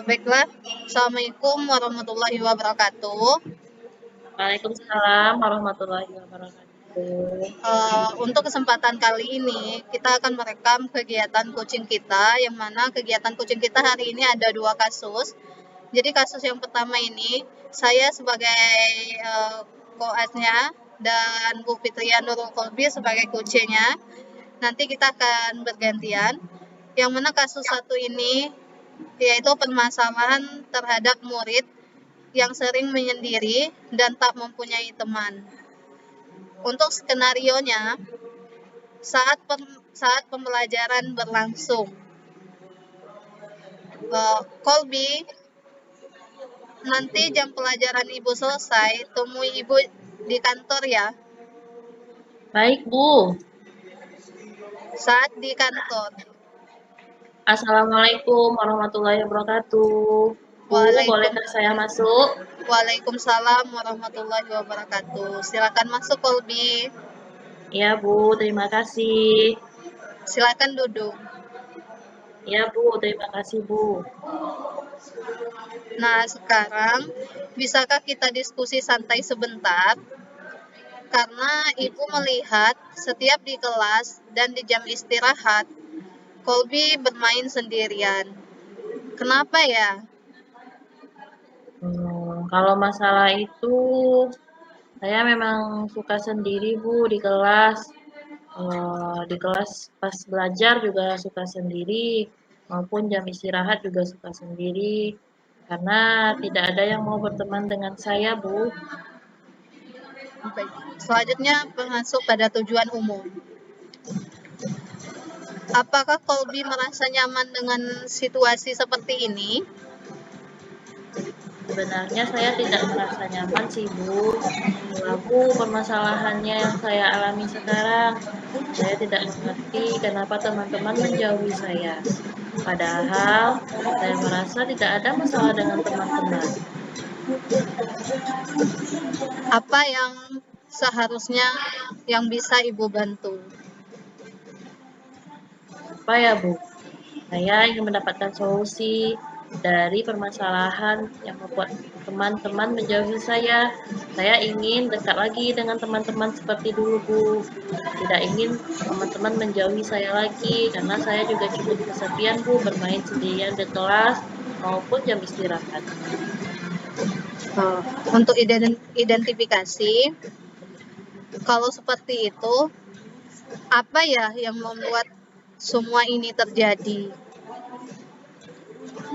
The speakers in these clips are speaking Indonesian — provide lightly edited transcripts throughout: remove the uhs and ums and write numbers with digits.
Baiklah, Assalamualaikum warahmatullahi wabarakatuh. Waalaikumsalam warahmatullahi wabarakatuh. Untuk kesempatan kali ini, kita akan merekam kegiatan coaching kita, yang mana kegiatan coaching kita hari ini ada 2 kasus. Jadi kasus yang pertama ini, saya sebagai koasnya dan Bu Fitria Nurul Kolbi sebagai coachnya. Nanti kita akan bergantian. Yang mana kasus satu ini yaitu permasalahan terhadap murid yang sering menyendiri dan tak mempunyai teman. Untuk skenarionya, saat pembelajaran berlangsung, Kolbi, nanti jam pelajaran Ibu selesai, temui Ibu di kantor ya. Baik, Bu. Saat di kantor. Assalamualaikum warahmatullahi wabarakatuh. Bu, bolehkah saya masuk? Waalaikumsalam warahmatullahi wabarakatuh. Silakan masuk, Kolbi. Ya, Bu. Terima kasih. Silakan duduk. Ya, Bu. Terima kasih, Bu. Nah, sekarang bisakah kita diskusi santai sebentar? Karena Ibu melihat setiap di kelas dan di jam istirahat, Kolbi bermain sendirian. Kenapa ya? Kalau masalah itu, saya memang suka sendiri, Bu, di kelas. Di kelas pas belajar juga suka sendiri, maupun jam istirahat juga suka sendiri. Karena tidak ada yang mau berteman dengan saya, Bu. Baik. Selanjutnya masuk pada tujuan umum. Apakah Kolbi merasa nyaman dengan situasi seperti ini? Sebenarnya saya tidak merasa nyaman sih, Bu. Bu, permasalahannya yang saya alami sekarang. Saya tidak mengerti kenapa teman-teman menjauhi saya. Padahal saya merasa tidak ada masalah dengan teman-teman. Apa yang seharusnya yang bisa Ibu bantu? Apa ya, Bu? Saya ingin mendapatkan solusi dari permasalahan yang membuat teman-teman menjauhi saya. Saya ingin dekat lagi dengan teman-teman seperti dulu, Bu. Tidak ingin teman-teman menjauhi saya lagi, karena saya juga cukup kesepian, Bu, bermain sendirian di kelas maupun jam istirahat. Untuk identifikasi, kalau seperti itu, apa ya yang membuat semua ini terjadi?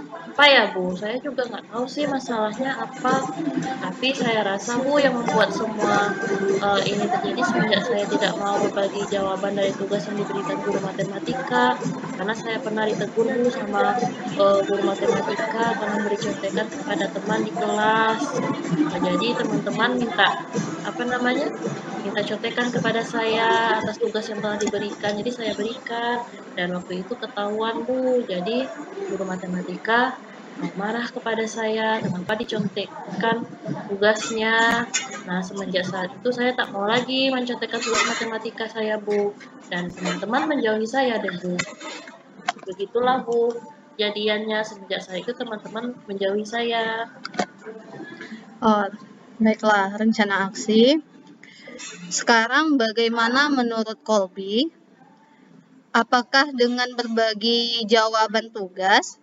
Apa ya, Bu? Saya juga nggak tahu sih masalahnya apa. Tapi saya rasa, Bu, yang membuat semua ini terjadi semenjak saya tidak mau berbagi jawaban dari tugas yang diberikan guru matematika. Karena saya pernah ditegur, Bu, sama guru matematika karena memberi contekan kepada teman di kelas. Jadi teman-teman minta contekan kepada saya atas tugas yang telah diberikan. Jadi saya berikan, dan waktu itu ketahuan, Bu. Jadi guru matematika marah kepada saya, kenapa dicontekkan tugasnya. Nah, semenjak saat itu saya tak mau lagi mencontekkan tugas matematika saya, Bu. Dan teman-teman menjauhi saya deh, Bu. Begitulah, Bu. Jadiannya semenjak saat itu teman-teman menjauhi saya. Baiklah, rencana aksi. Sekarang bagaimana menurut Kolbi? Apakah dengan berbagi jawaban tugas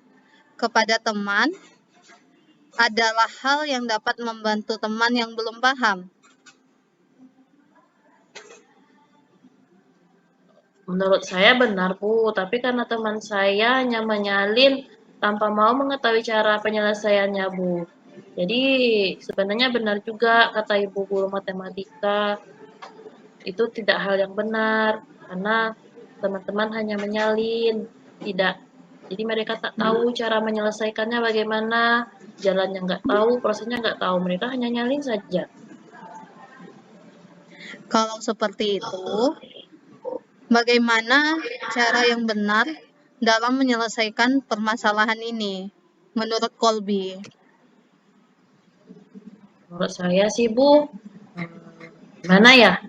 kepada teman adalah hal yang dapat membantu teman yang belum paham? Menurut saya benar, Bu, tapi karena teman saya hanya menyalin tanpa mau mengetahui cara penyelesaiannya, Bu. Jadi sebenarnya benar juga kata Ibu guru matematika, itu tidak hal yang benar, karena teman-teman hanya menyalin, tidak. Jadi mereka tak tahu cara menyelesaikannya bagaimana, jalannya nggak tahu, prosesnya nggak tahu, mereka hanya nyalin saja. Kalau seperti itu, bagaimana cara yang benar dalam menyelesaikan permasalahan ini menurut Kolbi? Menurut saya sih, Bu, gimana ya?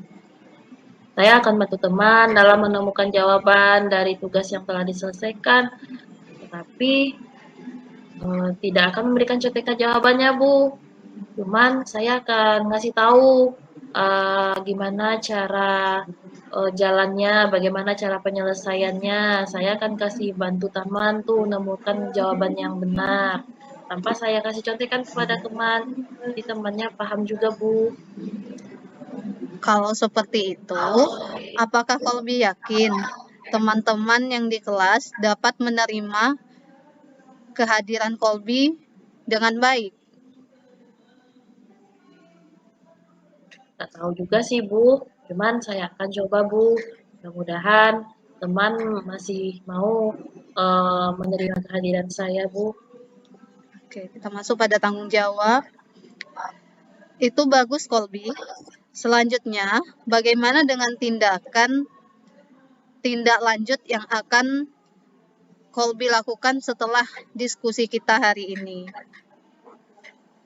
Saya akan bantu teman dalam menemukan jawaban dari tugas yang telah diselesaikan. Tetapi tidak akan memberikan contekan jawabannya, Bu. Cuman saya akan ngasih tahu gimana cara jalannya, bagaimana cara penyelesaiannya. Saya akan kasih bantu teman tuh menemukan jawaban yang benar. Tanpa saya kasih contekan kepada teman, jadi temannya paham juga, Bu. Kalau seperti itu, apakah Kolbi yakin teman-teman yang di kelas dapat menerima kehadiran Kolbi dengan baik? Nggak tahu juga sih, Bu. Cuman saya akan coba, Bu. Mudah-mudahan teman masih mau menerima kehadiran saya, Bu. Oke, kita masuk pada tanggung jawab. Itu bagus, Kolbi. Selanjutnya, bagaimana dengan tindak lanjut yang akan Kolbi lakukan setelah diskusi kita hari ini?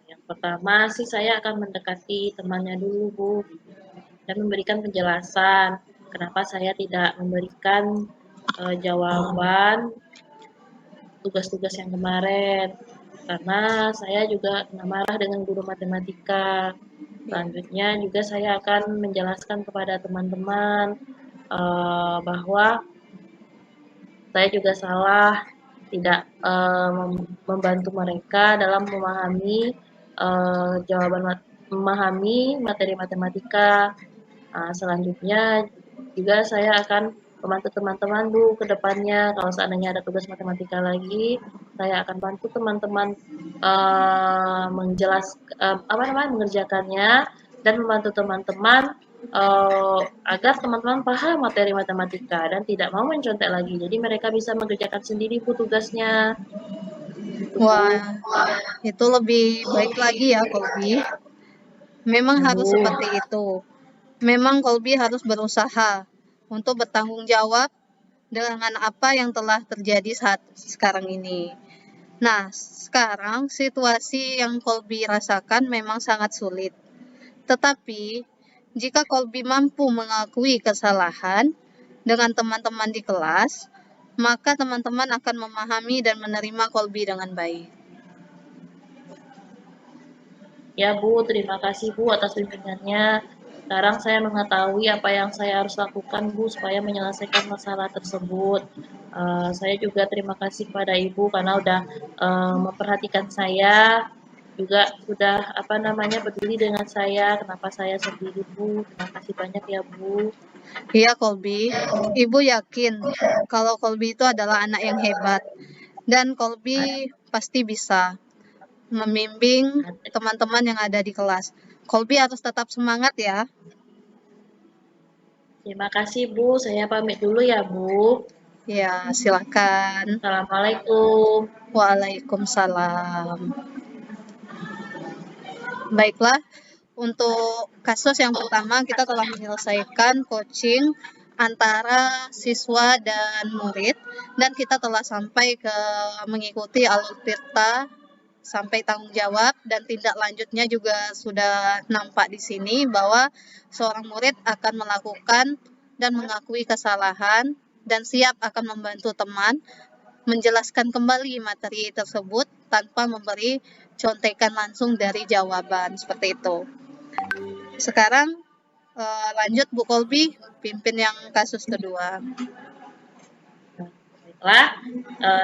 Yang pertama sih saya akan mendekati temannya dulu, Bu, dan memberikan penjelasan kenapa saya tidak memberikan jawaban tugas-tugas yang kemarin. Karena saya juga kena marah dengan guru matematika. Selanjutnya juga saya akan menjelaskan kepada teman-teman bahwa saya juga salah tidak membantu mereka dalam memahami materi matematika. Selanjutnya juga saya akan membantu teman-teman Bu ke depannya kalau seandainya ada tugas matematika lagi, saya akan bantu teman-teman mengerjakannya dan membantu teman-teman agar teman-teman paham materi matematika dan tidak mau mencontek lagi. Jadi mereka bisa mengerjakan sendiri Bu tugasnya. Wah, itu lebih baik lagi ya, Kolbi. Memang harus seperti itu. Memang Kolbi harus berusaha untuk bertanggung jawab dengan apa yang telah terjadi saat sekarang ini. Nah, sekarang situasi yang Kolbi rasakan memang sangat sulit. Tetapi, jika Kolbi mampu mengakui kesalahan dengan teman-teman di kelas, maka teman-teman akan memahami dan menerima Kolbi dengan baik. Ya Bu, terima kasih Bu atas bimbingannya. Sekarang saya mengetahui apa yang saya harus lakukan Bu supaya menyelesaikan masalah tersebut. Saya juga terima kasih pada Ibu karena udah memperhatikan saya, juga sudah peduli dengan saya. Kenapa saya sendiri Bu? Terima kasih banyak ya Bu. Iya Kolbi, Ibu yakin kalau Kolbi itu adalah anak yang hebat dan Kolbi pasti bisa membimbing teman-teman yang ada di kelas. Kolbi harus tetap semangat ya. Terima kasih Bu, saya pamit dulu ya Bu. Ya, silakan. Assalamualaikum. Waalaikumsalam. Baiklah, untuk kasus yang pertama kita telah menyelesaikan coaching antara siswa dan murid dan kita telah sampai ke mengikuti alur tirta sampai tanggung jawab dan tindak lanjutnya juga sudah nampak di sini bahwa seorang murid akan melakukan dan mengakui kesalahan dan siap akan membantu teman menjelaskan kembali materi tersebut tanpa memberi contekan langsung dari jawaban seperti itu. Sekarang lanjut Bu Kolbi, pimpin yang kasus kedua. Baiklah,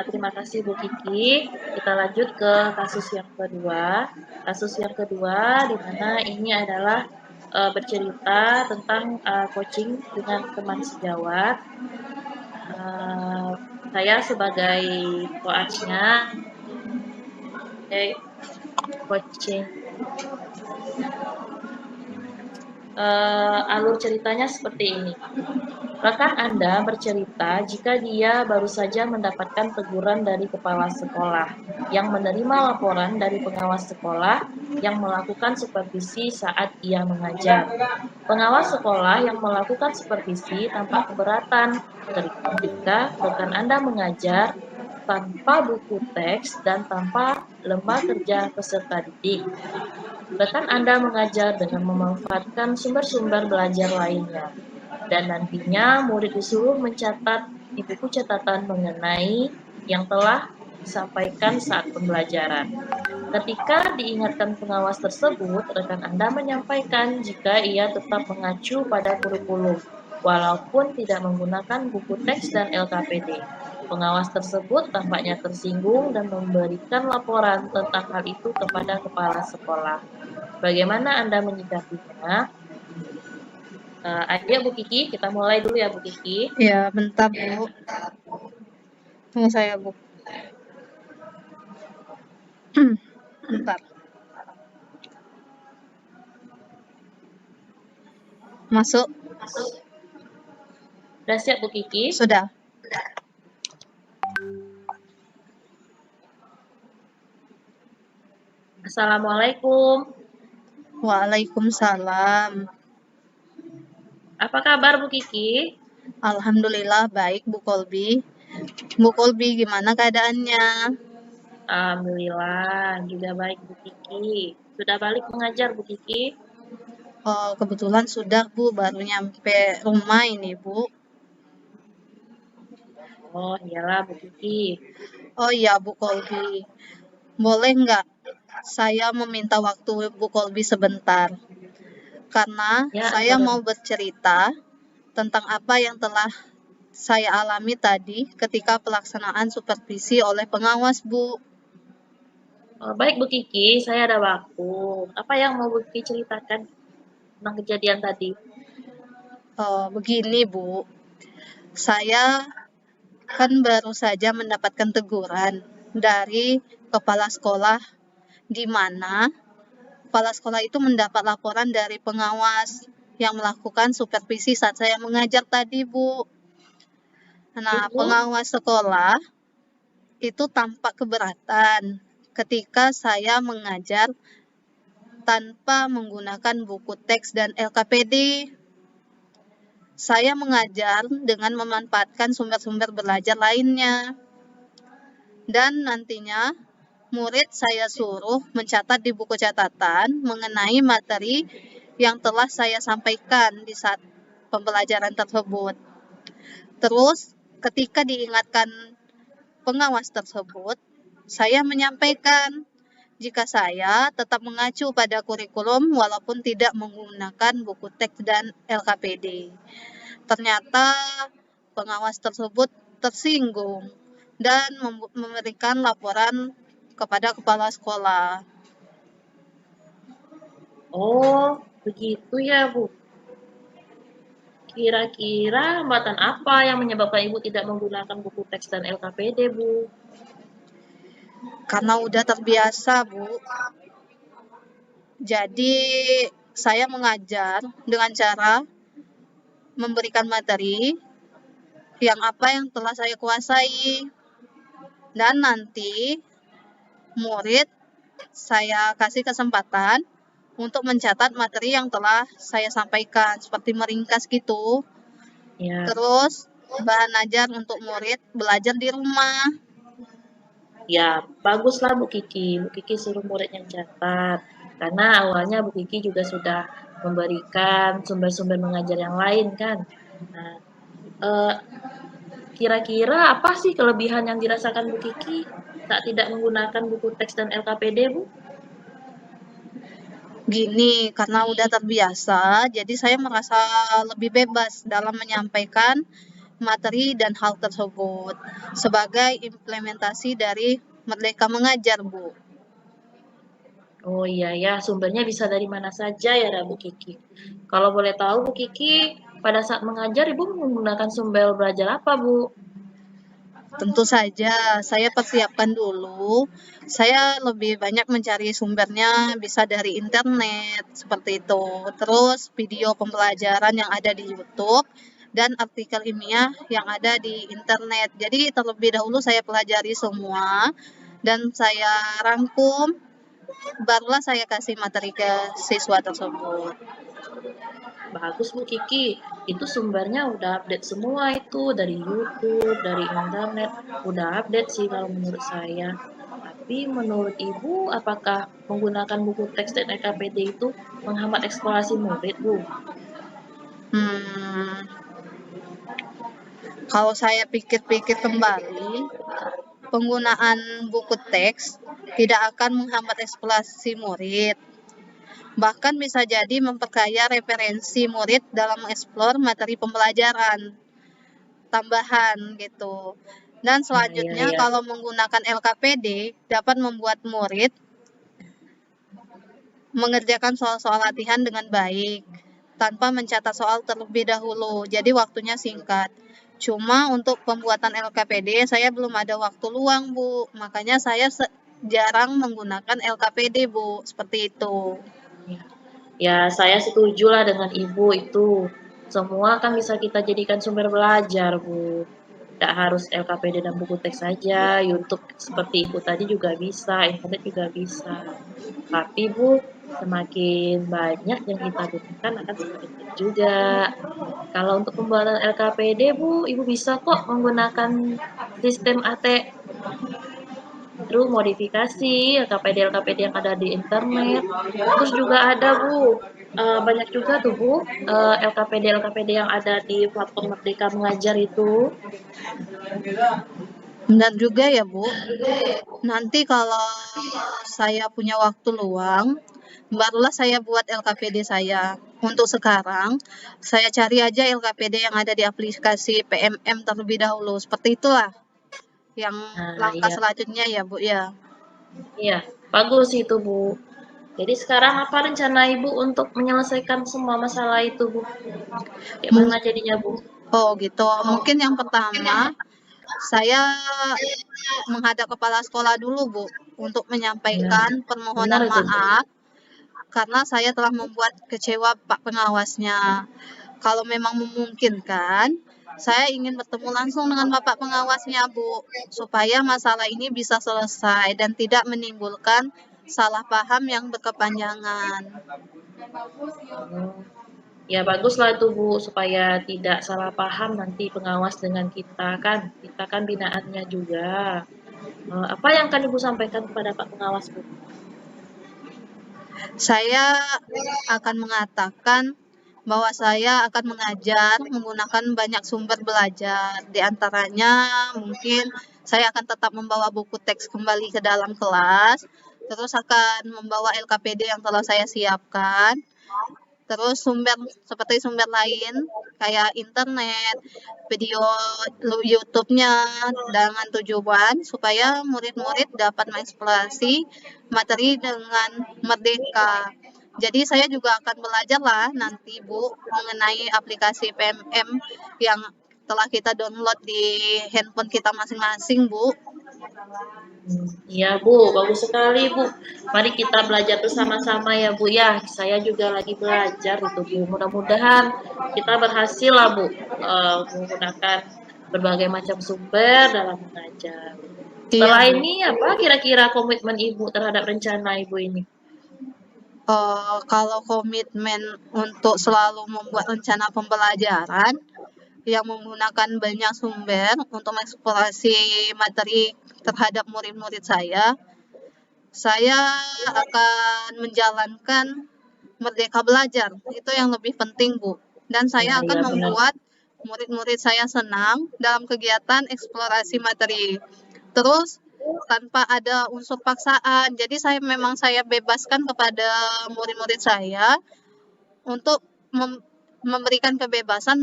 terima kasih Bu Kiki. Kita lanjut ke kasus yang kedua. Kasus yang kedua di mana ini adalah bercerita tentang coaching dengan teman sejawat. Saya sebagai coachnya, coaching. Alur ceritanya seperti ini. Rekan Anda bercerita jika dia baru saja mendapatkan teguran dari kepala sekolah yang menerima laporan dari pengawas sekolah yang melakukan supervisi saat ia mengajar. Pengawas sekolah yang melakukan supervisi tampak keberatan ketika rekan Anda mengajar tanpa buku teks dan tanpa lembar kerja peserta didik. Rekan Anda mengajar dengan memanfaatkan sumber-sumber belajar lainnya. Dan nantinya murid disuruh mencatat di buku catatan mengenai yang telah disampaikan saat pembelajaran. Ketika diingatkan pengawas tersebut, rekan Anda menyampaikan jika ia tetap mengacu pada kurikulum, walaupun tidak menggunakan buku teks dan LKPD. Pengawas tersebut tampaknya tersinggung dan memberikan laporan tentang hal itu kepada kepala sekolah. Bagaimana Anda menyikapinya? Ayo Bu Kiki, kita mulai dulu ya Bu Kiki. Ya, bentar Bu. Tunggu saya Bu. Bentar. Masuk? Sudah siap Bu Kiki? Sudah. Assalamualaikum. Waalaikumsalam. Apa kabar Bu Kiki? Alhamdulillah baik Bu Kolbi. Bu Kolbi gimana keadaannya? Alhamdulillah juga baik Bu Kiki. Sudah balik mengajar Bu Kiki? Oh, kebetulan sudah Bu, baru nyampe rumah ini Bu. Oh iyalah Bu Kiki. Oh iya Bu Kolbi, boleh nggak saya meminta waktu Bu Kolbi sebentar? Karena Ya, saya boleh. mau bercerita tentang apa yang telah saya alami tadi ketika pelaksanaan supervisi oleh pengawas Bu. Oh, baik Bu Kiki, saya ada waktu. Apa yang mau Bu Kiki ceritakan tentang kejadian tadi? Begini Bu, saya kan baru saja mendapatkan teguran dari kepala sekolah di mana kepala sekolah itu mendapat laporan dari pengawas yang melakukan supervisi saat saya mengajar tadi, Bu. Nah, Ibu? pengawas sekolah itu tampak keberatan ketika saya mengajar tanpa menggunakan buku teks dan LKPD. Saya mengajar dengan memanfaatkan sumber-sumber belajar lainnya. Dan nantinya murid saya suruh mencatat di buku catatan mengenai materi yang telah saya sampaikan di saat pembelajaran tersebut. Terus, ketika diingatkan pengawas tersebut, saya menyampaikan jika saya tetap mengacu pada kurikulum walaupun tidak menggunakan buku teks dan LKPD. Ternyata pengawas tersebut tersinggung dan memberikan laporan kepada kepala sekolah. Oh, begitu ya Bu. Kira-kira hambatan apa yang menyebabkan Ibu tidak menggunakan buku teks dan LKPD, Bu? Karena udah terbiasa, Bu. Jadi saya mengajar dengan cara memberikan materi yang telah saya kuasai. Dan nanti murid saya kasih kesempatan untuk mencatat materi yang telah saya sampaikan, seperti meringkas gitu. Ya, Terus bahan ajar untuk murid belajar di rumah. ya baguslah Bu Kiki. Bu Kiki suruh murid yang catat. Karena awalnya Bu Kiki juga sudah memberikan sumber-sumber mengajar yang lain kan. Nah, eh, kira-kira apa sih kelebihan yang dirasakan Bu Kiki saat tidak menggunakan buku teks dan LKPD, Bu? Gini, karena udah terbiasa, jadi saya merasa lebih bebas dalam menyampaikan materi dan hal tersebut sebagai implementasi dari Merdeka Mengajar, Bu. Oh iya ya, sumbernya bisa dari mana saja ya, Bu Kiki. Kalau boleh tahu, Bu Kiki, pada saat mengajar Ibu menggunakan sumber belajar apa, Bu? Tentu saja saya persiapkan dulu. Saya lebih banyak mencari sumbernya bisa dari internet seperti itu. Terus video pembelajaran yang ada di YouTube dan artikel ilmiah yang ada di internet. Jadi terlebih dahulu saya pelajari semua dan saya rangkum, barulah saya kasih materi ke siswa tersebut. Bagus, Bu Kiki. Itu sumbernya udah update semua itu dari YouTube, dari internet. Udah update sih kalau menurut saya. Tapi menurut Ibu, apakah menggunakan buku teks dan LKPD itu menghambat eksplorasi murid, Bu? Kalau saya pikir-pikir kembali, penggunaan buku teks tidak akan menghambat eksplorasi murid, bahkan bisa jadi memperkaya referensi murid dalam mengeksplor materi pembelajaran tambahan gitu. Dan Iya, selanjutnya iya. kalau menggunakan LKPD dapat membuat murid mengerjakan soal-soal latihan dengan baik tanpa mencatat soal terlebih dahulu. Jadi waktunya singkat. Cuma untuk pembuatan LKPD saya belum ada waktu luang, Bu. Makanya saya jarang menggunakan LKPD, Bu. Seperti itu. Ya, saya setuju lah dengan Ibu itu. Semua kan bisa kita jadikan sumber belajar, Bu. Tidak harus LKPD dan buku teks saja, YouTube seperti Ibu tadi juga bisa, internet juga bisa. Tapi Bu, semakin banyak yang kita gunakan akan semakin baik juga. Kalau untuk pembuatan LKPD Bu, Ibu bisa kok menggunakan sistem AT terus modifikasi LKPD-LKPD yang ada di internet. Terus juga ada Bu, banyak juga tuh Bu, LKPD-LKPD yang ada di platform Merdeka Mengajar itu. Benar juga ya, Bu. Nanti kalau saya punya waktu luang, barulah saya buat LKPD saya. Untuk sekarang, saya cari aja LKPD yang ada di aplikasi PMM terlebih dahulu. Seperti itulah yang Nah, langkah iya, selanjutnya ya, Bu ya. iya, bagus itu Bu. Jadi sekarang apa rencana Ibu untuk menyelesaikan semua masalah itu Bu? Gimana Mung- jadinya Bu? oh gitu. Mungkin yang pertama, saya menghadap kepala sekolah dulu, Bu, untuk Benar, menyampaikan benar permohonan itu Bu. maaf karena saya telah membuat kecewa Pak pengawasnya. Kalau memang memungkinkan, saya ingin bertemu langsung dengan Bapak pengawasnya, Bu, supaya masalah ini bisa selesai dan tidak menimbulkan salah paham yang berkepanjangan. Hmm. Ya baguslah itu Bu, supaya tidak salah paham nanti pengawas dengan kita kan binaannya juga. Apa yang akan Ibu sampaikan kepada Pak Pengawas Bu? Saya akan mengatakan bahwa saya akan mengajar menggunakan banyak sumber belajar. Di antaranya mungkin saya akan tetap membawa buku teks kembali ke dalam kelas, terus akan membawa LKPD yang telah saya siapkan, terus sumber seperti sumber lain kayak internet, video YouTube-nya dengan tujuan supaya murid-murid dapat mengeksplorasi materi dengan merdeka. Jadi saya juga akan belajar lah nanti Bu mengenai aplikasi PMM yang telah kita download di handphone kita masing-masing, Bu. Iya Bu, bagus sekali Bu. Mari kita belajar bersama-sama ya Bu ya. Saya juga lagi belajar itu Bu. Mudah-mudahan kita berhasil lah Bu menggunakan berbagai macam sumber dalam mengajar. Iya, Setelah Bu. ini apa kira-kira komitmen Ibu terhadap rencana Ibu ini? Kalau komitmen untuk selalu membuat rencana pembelajaran yang menggunakan banyak sumber untuk mengeksplorasi materi terhadap murid-murid saya akan menjalankan Merdeka Belajar. Itu yang lebih penting, Bu. Dan saya Ya, akan ya benar. membuat murid-murid saya senang dalam kegiatan eksplorasi materi. Terus tanpa ada unsur paksaan. Jadi saya bebaskan kepada murid-murid saya untuk memberikan kebebasan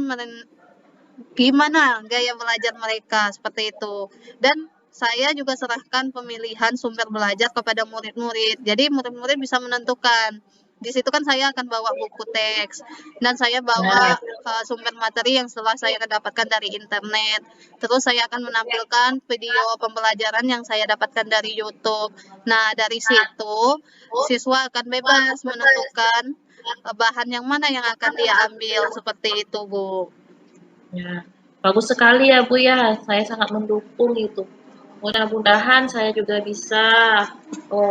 gimana gaya belajar mereka seperti itu. Dan saya juga serahkan pemilihan sumber belajar kepada murid-murid. Jadi murid-murid bisa menentukan. Di situ kan saya akan bawa buku teks dan saya bawa Nah, sumber materi yang setelah saya dapatkan dari internet. Terus saya akan menampilkan video pembelajaran yang saya dapatkan dari YouTube. Nah, dari situ siswa akan bebas menentukan bahan yang mana yang akan dia ambil seperti itu, Bu. ya. Bagus sekali ya Bu ya. Saya sangat mendukung itu. Mudah-mudahan saya juga bisa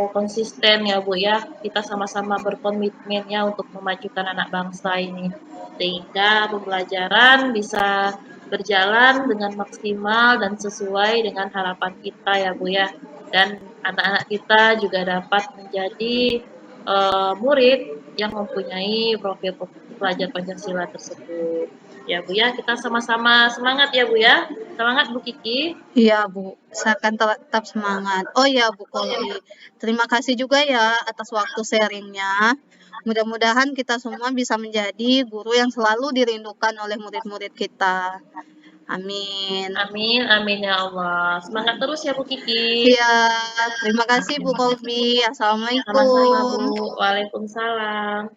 konsisten ya Bu ya. Kita sama-sama berkomitmen ya untuk memajukan anak bangsa ini. Sehingga pembelajaran bisa berjalan dengan maksimal dan sesuai dengan harapan kita ya Bu ya. Dan anak-anak kita juga dapat menjadi murid yang mempunyai profil pelajar Pancasila tersebut. Ya Bu ya, kita sama-sama semangat ya Bu ya. Semangat Bu Kiki. Iya, Bu. Saya akan tetap semangat. Oh ya, Bu Kolbi. Terima kasih juga ya atas waktu sharingnya. Mudah-mudahan kita semua bisa menjadi guru yang selalu dirindukan oleh murid-murid kita. Amin. Amin, amin ya Allah. Semangat terus ya Bu Kiki. Iya, terima kasih Bu Kolbi. Sama-sama Assalamualaikum. Bu. Waalaikumsalam.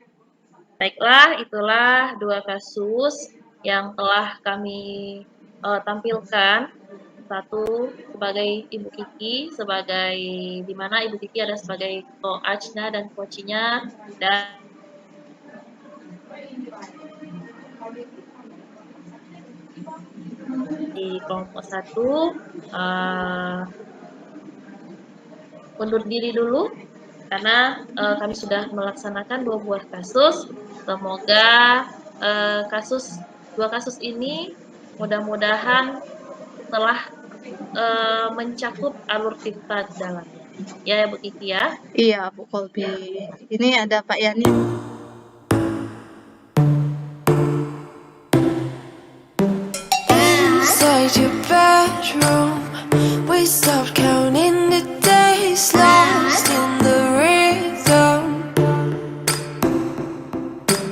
Baiklah, itulah 2 kasus yang telah kami tampilkan. Satu sebagai Ibu Kiki, sebagai di mana Ibu Kiki ada sebagai coachnya dan coachnya, dan di kelompok 1 undur diri dulu karena kami sudah melaksanakan 2 buah kasus. Semoga 2 kasus ini mudah-mudahan telah mencakup alur kita di dalamnya. Ya, Bu Kiki ya. Iya, Bu Kolbi. Ini ada Pak Yani. Inside your bedroom, we stopped counting.